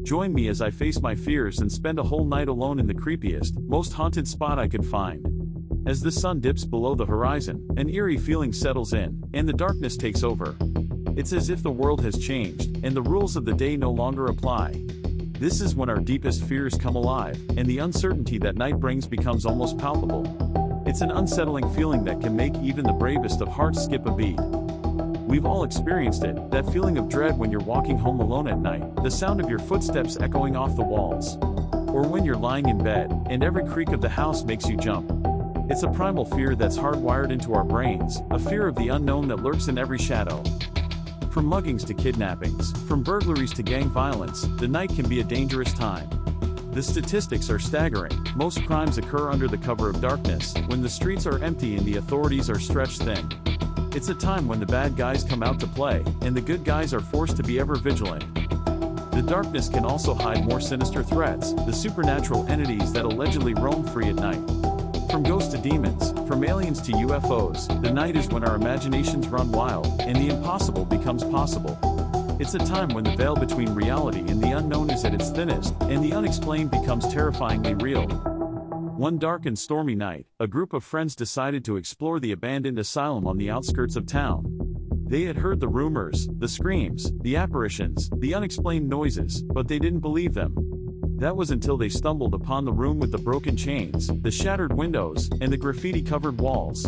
Join me as I face my fears and spend a whole night alone in the creepiest, most haunted spot I could find. As the sun dips below the horizon, an eerie feeling settles in, and the darkness takes over. It's as if the world has changed, and the rules of the day no longer apply. This is when our deepest fears come alive, and the uncertainty that night brings becomes almost palpable. It's an unsettling feeling that can make even the bravest of hearts skip a beat. We've all experienced it, that feeling of dread when you're walking home alone at night, the sound of your footsteps echoing off the walls. Or when you're lying in bed, and every creak of the house makes you jump. It's a primal fear that's hardwired into our brains, a fear of the unknown that lurks in every shadow. From muggings to kidnappings, from burglaries to gang violence, the night can be a dangerous time. The statistics are staggering. Most crimes occur under the cover of darkness, when the streets are empty and the authorities are stretched thin. It's a time when the bad guys come out to play, and the good guys are forced to be ever vigilant. The darkness can also hide more sinister threats, the supernatural entities that allegedly roam free at night. From ghosts to demons, from aliens to UFOs, the night is when our imaginations run wild, and the impossible becomes possible. It's a time when the veil between reality and the unknown is at its thinnest, and the unexplained becomes terrifyingly real. One dark and stormy night, a group of friends decided to explore the abandoned asylum on the outskirts of town. They had heard the rumors, the screams, the apparitions, the unexplained noises, but they didn't believe them. That was until they stumbled upon the room with the broken chains, the shattered windows, and the graffiti-covered walls.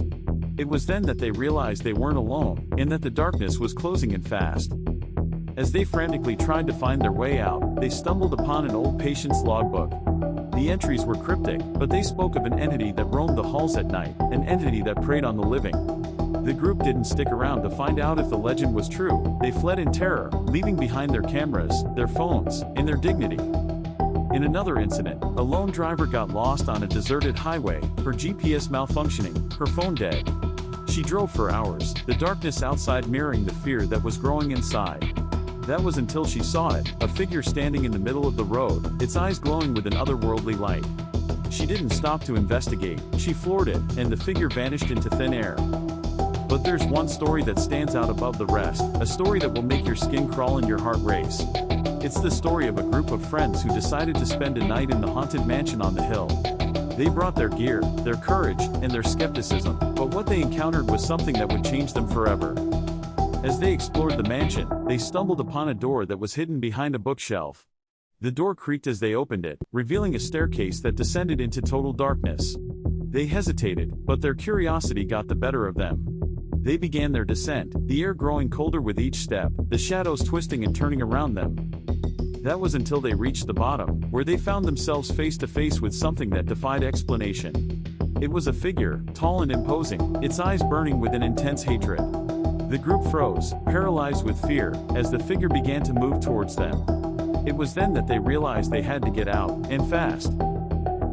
It was then that they realized they weren't alone, and that the darkness was closing in fast. As they frantically tried to find their way out, they stumbled upon an old patient's logbook. The entries were cryptic, but they spoke of an entity that roamed the halls at night, an entity that preyed on the living. The group didn't stick around to find out if the legend was true. They fled in terror, leaving behind their cameras, their phones, and their dignity. In another incident, a lone driver got lost on a deserted highway, her GPS malfunctioning, her phone dead. She drove for hours, the darkness outside mirroring the fear that was growing inside. That was until she saw it, a figure standing in the middle of the road, its eyes glowing with an otherworldly light. She didn't stop to investigate, she floored it, and the figure vanished into thin air. But there's one story that stands out above the rest, a story that will make your skin crawl and your heart race. It's the story of a group of friends who decided to spend a night in the haunted mansion on the hill. They brought their gear, their courage, and their skepticism, but what they encountered was something that would change them forever. As they explored the mansion, they stumbled upon a door that was hidden behind a bookshelf. The door creaked as they opened it, revealing a staircase that descended into total darkness. They hesitated, but their curiosity got the better of them. They began their descent, the air growing colder with each step, the shadows twisting and turning around them. That was until they reached the bottom, where they found themselves face to face with something that defied explanation. It was a figure, tall and imposing, its eyes burning with an intense hatred. The group froze, paralyzed with fear, as the figure began to move towards them. It was then that they realized they had to get out, and fast.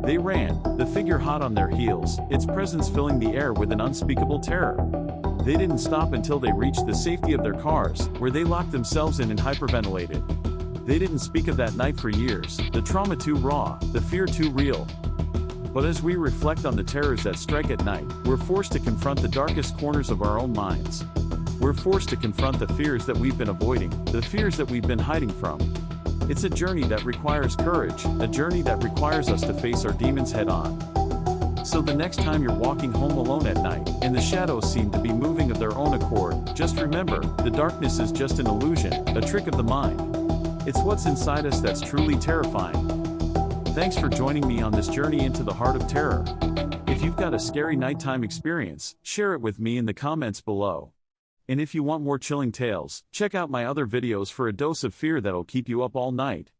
They ran, the figure hot on their heels, its presence filling the air with an unspeakable terror. They didn't stop until they reached the safety of their cars, where they locked themselves in and hyperventilated. They didn't speak of that night for years, the trauma too raw, the fear too real. But as we reflect on the terrors that strike at night, we're forced to confront the darkest corners of our own minds. We're forced to confront the fears that we've been avoiding, the fears that we've been hiding from. It's a journey that requires courage, a journey that requires us to face our demons head on. So the next time you're walking home alone at night, and the shadows seem to be moving of their own accord, just remember, the darkness is just an illusion, a trick of the mind. It's what's inside us that's truly terrifying. Thanks for joining me on this journey into the heart of terror. If you've got a scary nighttime experience, share it with me in the comments below. And if you want more chilling tales, check out my other videos for a dose of fear that'll keep you up all night.